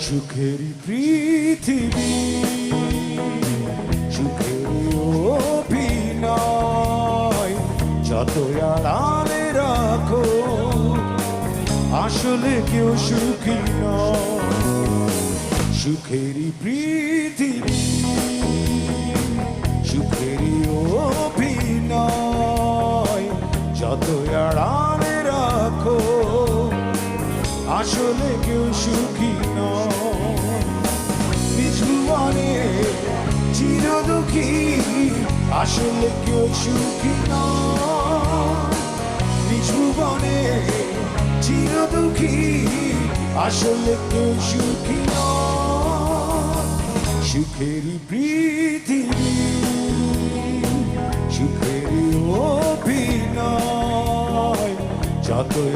সুখেরই পৃথিবী, সুখেরই অভিনয়, যতই আড়ালে রাখো আসলে কেউ সুখী নয়। সুখেরই পৃথিবী, সুখেরই অভিনয়, যতই আড়ালে রাখো আসলে কেউ সুখী নয়। নিজ ভুবনে চির দুঃখী আসলে কেউ সুখী নয়। নিজ ভুবনে চির দুঃখী আসলে কেউ সুখী নয়। সুখেরই পৃথিবী, সুখেরই অভিনয়, যতই